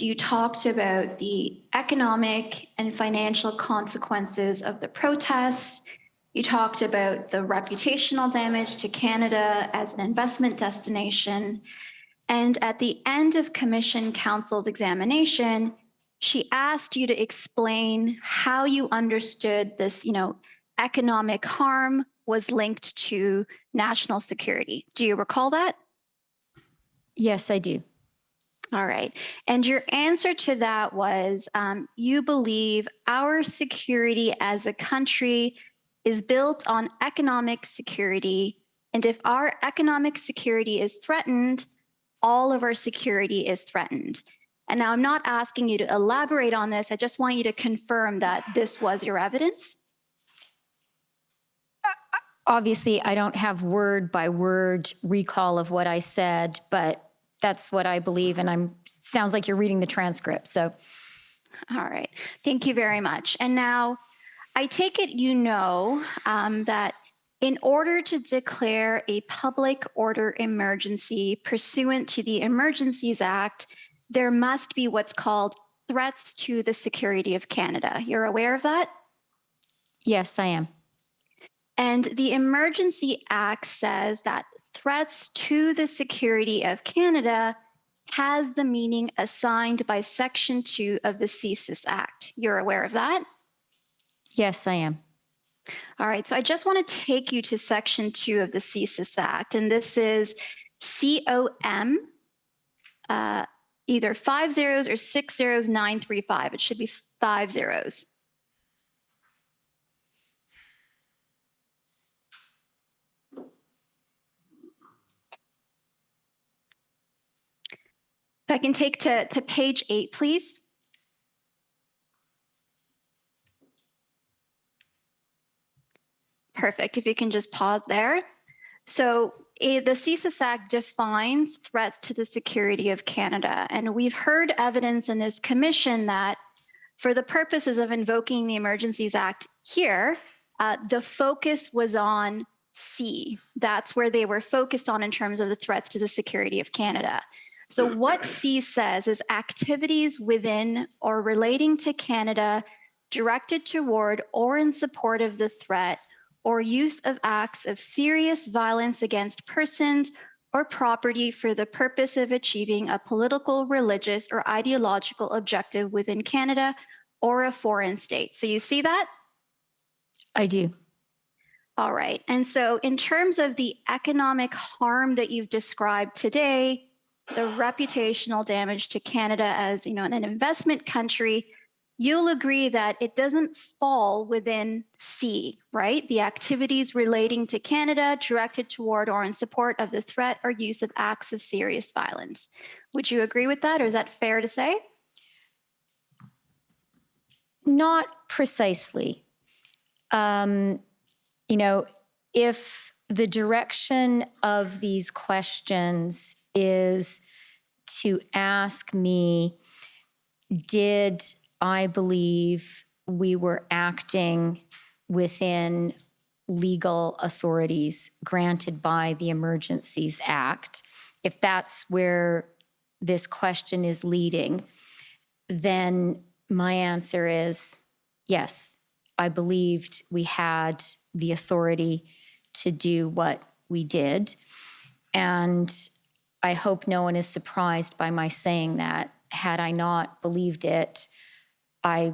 you talked about the economic and financial consequences of the protests. You talked about the reputational damage to Canada as an investment destination. And at the end of Commission Counsel's examination, she asked you to explain how you understood this, economic harm was linked to national security. Do you recall that? Yes, I do. All right. And your answer to that was you believe our security as a country is built on economic security. And if our economic security is threatened, all of our security is threatened. And now I'm not asking you to elaborate on this. I just want you to confirm that this was your evidence. Obviously, I don't have word by word recall of what I said, but that's what I believe, and sounds like you're reading the transcript, so. All right, thank you very much. And now, I take it you know that in order to declare a public order emergency pursuant to the Emergencies Act, there must be what's called threats to the security of Canada. You're aware of that? Yes, I am. And the Emergency Act says that threats to the security of Canada has the meaning assigned by Section 2 of the CSIS Act. You're aware of that? Yes, I am. All right, so I just want to take you to Section 2 of the CSIS Act, and this is COM, either 5 zeros or 6 zeros 935. It should be 5 zeros. If I can take to page 8, please. Perfect. If you can just pause there. So the CSIS Act defines threats to the security of Canada. And we've heard evidence in this commission that for the purposes of invoking the Emergencies Act here, the focus was on C. That's where they were focused on in terms of the threats to the security of Canada. So what C says is activities within or relating to Canada directed toward or in support of the threat or use of acts of serious violence against persons or property for the purpose of achieving a political, religious, or ideological objective within Canada or a foreign state. So you see that? I do. All right. And so in terms of the economic harm that you've described today, the reputational damage to Canada as, an investment country, you'll agree that it doesn't fall within C, right? The activities relating to Canada directed toward or in support of the threat or use of acts of serious violence. Would you agree with that, or is that fair to say? Not precisely. If the direction of these questions is to ask me, did I believe we were acting within legal authorities granted by the Emergencies Act, if that's where this question is leading, then my answer is yes, I believed we had the authority to do what we did. And I hope no one is surprised by my saying that. Had I not believed it, I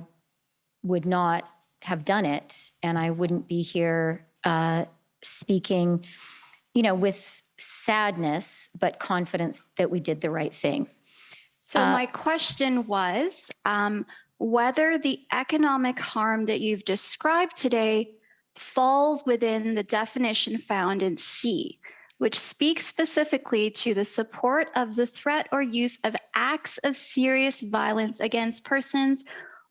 would not have done it, and I wouldn't be here speaking, with sadness, but confidence that we did the right thing. So my question was whether the economic harm that you've described today falls within the definition found in C, which speaks specifically to the support of the threat or use of acts of serious violence against persons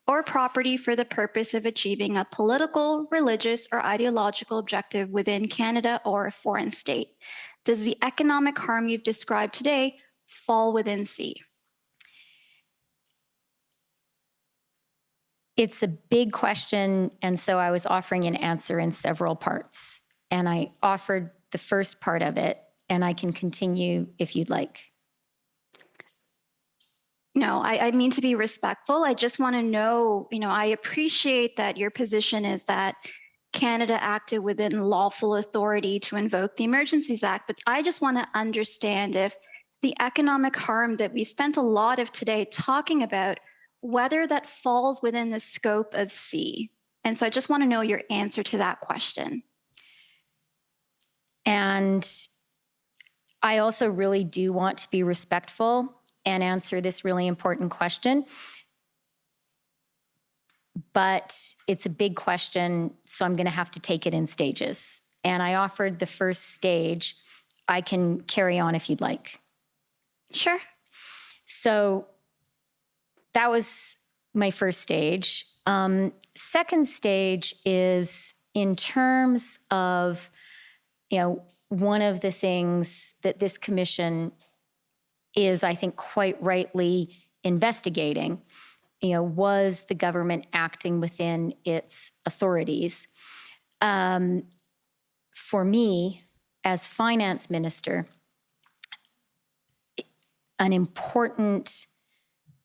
or property for the purpose of achieving a political, religious, or ideological objective within Canada or a foreign state. Does the economic harm you've described today fall within C? It's a big question, and so I was offering an answer in several parts. And I offered the first part of it, and I can continue if you'd like. No, I mean to be respectful. I just want to know, I appreciate that your position is that Canada acted within lawful authority to invoke the Emergencies Act, but I just want to understand if the economic harm that we spent a lot of today talking about, whether that falls within the scope of C. And so I just want to know your answer to that question. And I also really do want to be respectful and answer this really important question. But it's a big question, so I'm going to have to take it in stages. And I offered the first stage. I can carry on if you'd like. Sure. So that was my first stage. Second stage is in terms of, one of the things that this commission is, I think, quite rightly investigating, was the government acting within its authorities? For me, as finance minister, an important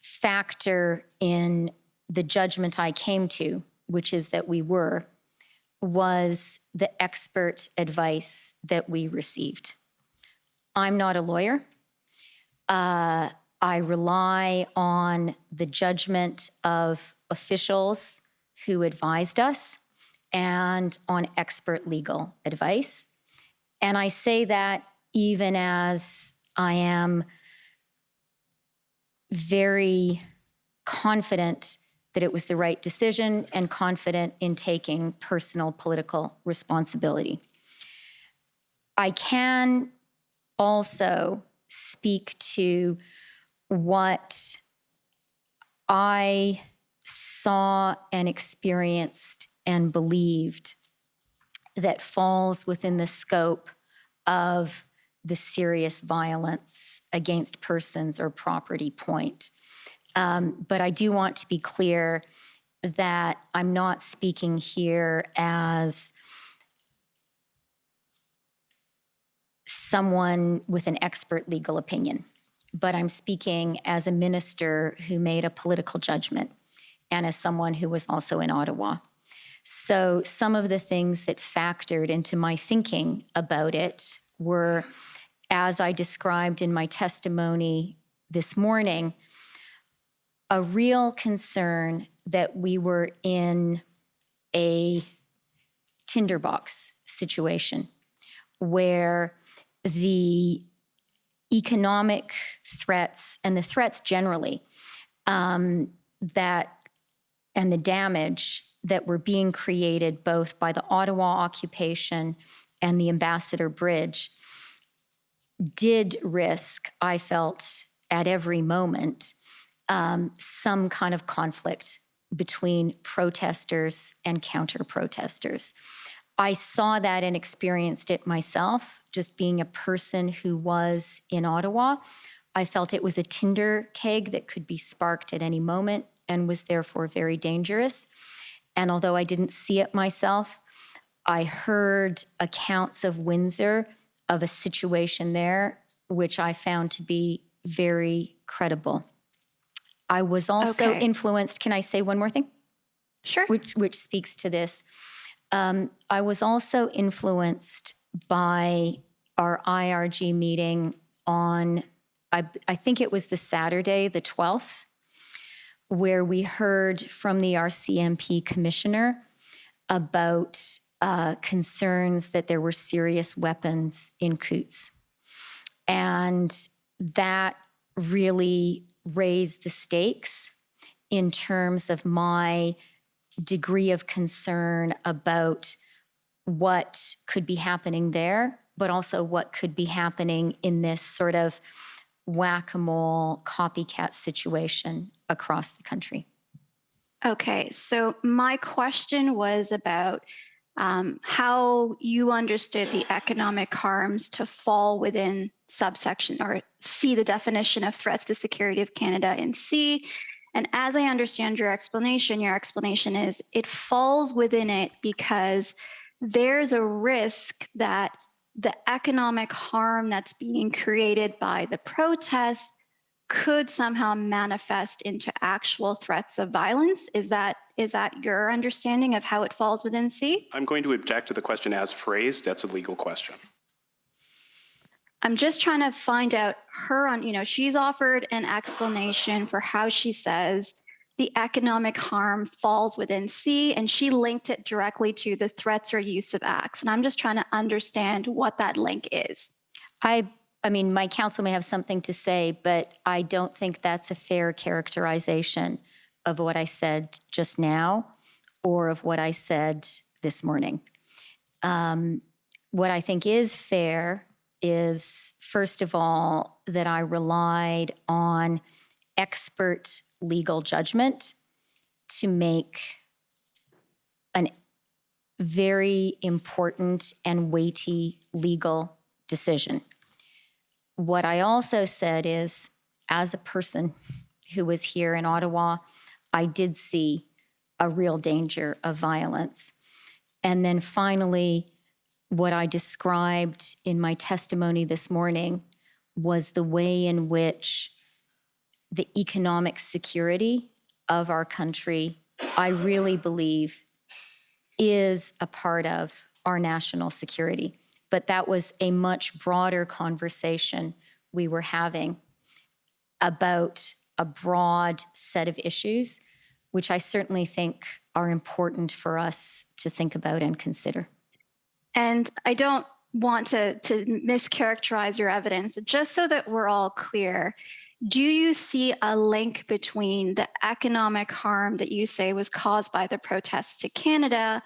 factor in the judgment I came to, which is that we were, was the expert advice that we received. I'm not a lawyer. I rely on the judgment of officials who advised us and on expert legal advice. And I say that even as I am very confident that it was the right decision and confident in taking personal political responsibility. I can also speak to what I saw and experienced and believed that falls within the scope of the serious violence against persons or property point. But I do want to be clear that I'm not speaking here as someone with an expert legal opinion, but I'm speaking as a minister who made a political judgment and as someone who was also in Ottawa. So some of the things that factored into my thinking about it were, as I described in my testimony this morning, a real concern that we were in a tinderbox situation where the economic threats and the threats generally that and the damage that were being created both by the Ottawa occupation and the Ambassador Bridge did risk, I felt, at every moment, some kind of conflict between protesters and counter-protesters. I saw that and experienced it myself, just being a person who was in Ottawa. I felt it was a tinder keg that could be sparked at any moment and was therefore very dangerous. And although I didn't see it myself, I heard accounts of Windsor of a situation there, which I found to be very credible. I was also influenced, can I say one more thing? Sure. Which speaks to this. I was also influenced by our IRG meeting on, I think it was the Saturday, the 12th, where we heard from the RCMP commissioner about concerns that there were serious weapons in Coutts. And that really raised the stakes in terms of my degree of concern about what could be happening there, but also what could be happening in this sort of whack-a-mole copycat situation across the country. Okay, so my question was about how you understood the economic harms to fall within subsection or C, the definition of threats to security of Canada in C. And as I understand your explanation is it falls within it because there's a risk that the economic harm that's being created by the protests could somehow manifest into actual threats of violence. Is that your understanding of how it falls within C? I'm going to object to the question as phrased. That's a legal question. I'm just trying to find out she's offered an explanation for how she says the economic harm falls within C, and she linked it directly to the threats or use of acts. And I'm just trying to understand what that link is. I mean, my counsel may have something to say, but I don't think that's a fair characterization of what I said just now or of what I said this morning. What I think is fair is, first of all, that I relied on expert legal judgment to make a very important and weighty legal decision. What I also said is, as a person who was here in Ottawa, I did see a real danger of violence. And then finally, what I described in my testimony this morning was the way in which the economic security of our country, I really believe, is a part of our national security. But that was a much broader conversation we were having about a broad set of issues, which I certainly think are important for us to think about and consider. And I don't want to mischaracterize your evidence. Just so that we're all clear, do you see a link between the economic harm that you say was caused by the protests to Canada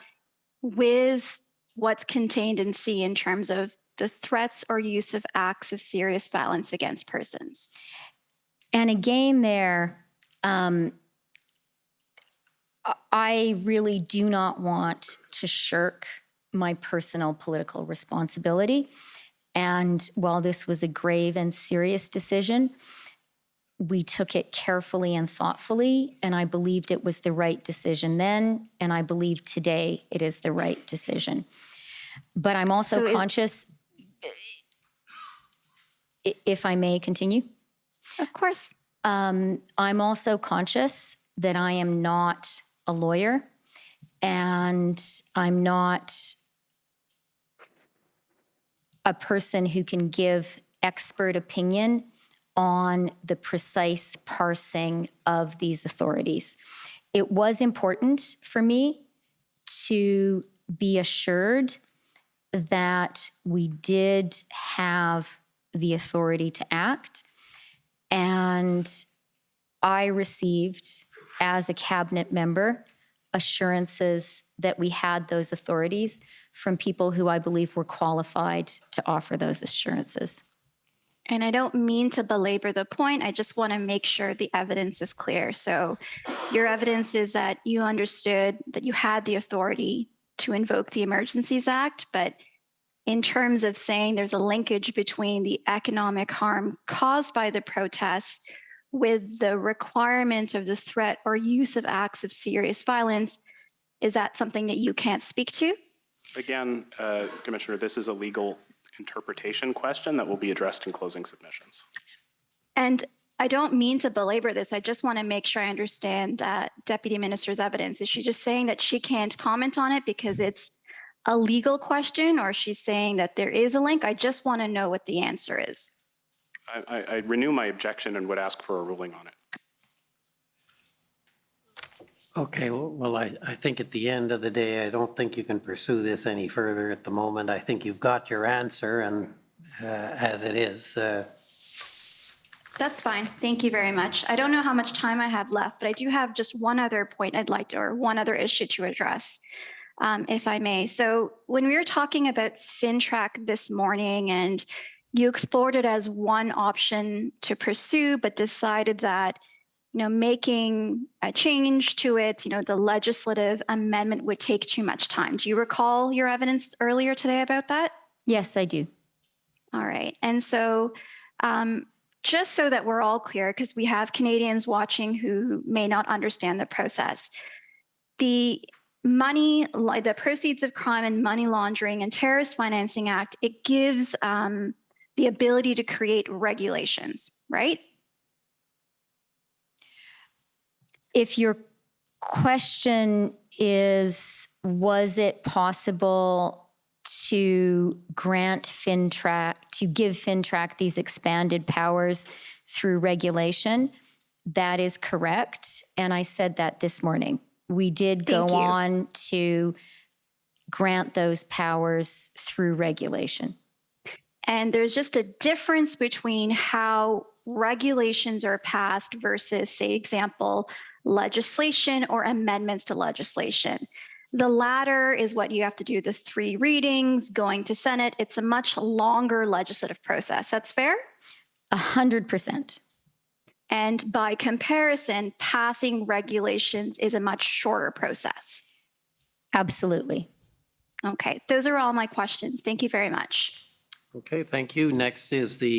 with what's contained in C in terms of the threats or use of acts of serious violence against persons? And again there, I really do not want to shirk my personal political responsibility. And while this was a grave and serious decision, we took it carefully and thoughtfully, and I believed it was the right decision then, and I believe today it is the right decision. But I'm also conscious, if I may continue. Of course. I'm also conscious that I am not a lawyer, and I'm not a person who can give expert opinion on the precise parsing of these authorities. It was important for me to be assured that we did have the authority to act, and I received, as a cabinet member, assurances that we had those authorities from people who I believe were qualified to offer those assurances. And I don't mean to belabor the point. I just want to make sure the evidence is clear. So your evidence is that you understood that you had the authority to invoke the Emergencies Act, but in terms of saying there's a linkage between the economic harm caused by the protests with the requirement of the threat or use of acts of serious violence, is that something that you can't speak to? Again, Commissioner, this is a legal interpretation question that will be addressed in closing submissions. And I don't mean to belabor this. I just want to make sure I understand Deputy Minister's evidence. Is she just saying that she can't comment on it because it's a legal question, or she's saying that there is a link? I just want to know what the answer is. I renew my objection and would ask for a ruling on it. Okay, well, I think at the end of the day, I don't think you can pursue this any further at the moment. I think you've got your answer, and as it is. That's fine. Thank you very much. I don't know how much time I have left, but I do have just one other point I'd like to, or one other issue to address, if I may. So when we were talking about FinTrack this morning, and you explored it as one option to pursue, but decided that making a change to it, the legislative amendment would take too much time. Do you recall your evidence earlier today about that? Yes, I do. All right. And so just so that we're all clear, because we have Canadians watching who may not understand the process, the Proceeds of Crime and Money Laundering and Terrorist Financing Act, it gives the ability to create regulations, right? If your question is, was it possible to grant FinTrack, to give FinTrack these expanded powers through regulation? That is correct. And I said that this morning. We did go Thank you. on to grant those powers through regulation. And there's just a difference between how regulations are passed versus, say, example, legislation or amendments to legislation. The latter is what you have to do, the 3 readings, going to Senate. It's a much longer legislative process. That's fair? 100%. And by comparison, passing regulations is a much shorter process. Absolutely. Okay, those are all my questions. Thank you very much. Okay, thank you. Next is the